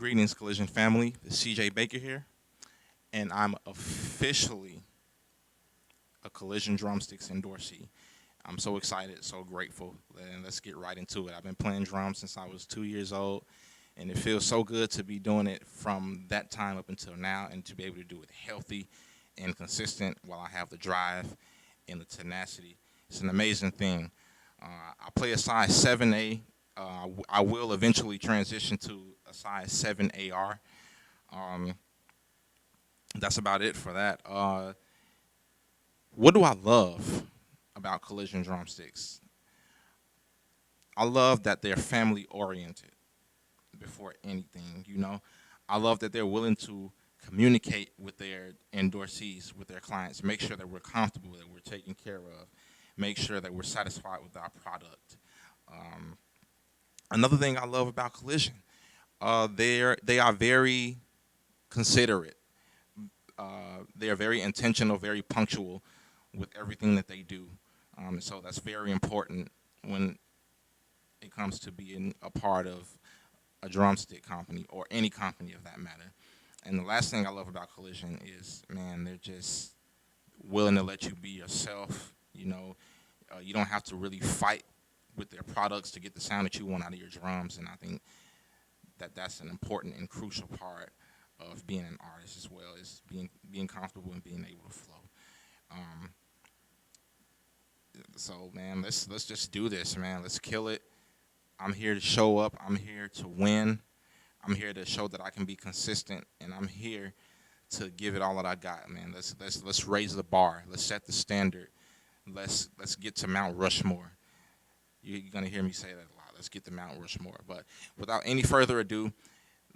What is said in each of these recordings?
Greetings, Collision family. It's CJ Baker here, and I'm officially a Collision Drumsticks endorsee. I'm so excited, so grateful, and let's get right into it. I've been playing drums since I was 2 years old, and it feels so good to be doing it from that time up until now, and to be able to do it healthy and consistent while I have the drive and the tenacity. It's an amazing thing. I play a size 7A. I will eventually transition to a size 7AR. Um, that's about it for that. What do I love about Collision Drumsticks? I love that they're family oriented before anything, you know. I love that they're willing to communicate with their endorsees, with their clients, make sure that we're comfortable, that we're taken care of, make sure that we're satisfied with our product. Um, Another thing I love about Collision, they are very considerate. They are very intentional, very punctual with everything that they do. So that's very important when it comes to being a part of a drumstick company or any company of that matter. And the last thing I love about Collision is, man, they're just willing to let you be yourself. You don't have to really fight with their products to get the sound that you want out of your drums. And I think that that's an important and crucial part of being an artist as well, is being comfortable and being able to flow. Um, so man, let's just do this, man. Let's kill it. I'm here to show up. I'm here to win. I'm here to show that I can be consistent, and I'm here to give it all that I got, man. Let's raise the bar. Let's set the standard. Let's get to Mount Rushmore. You're gonna hear me say that a lot. Let's get to Mount Rushmore. But without any further ado,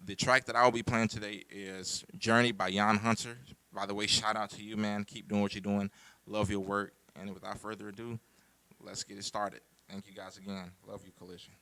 the track that I'll be playing today is Journey by Jan Hunter. By the way, shout out to you, man. Keep doing what you're doing. Love your work. And without further ado, let's get it started. Thank you guys again. Love you, Collision.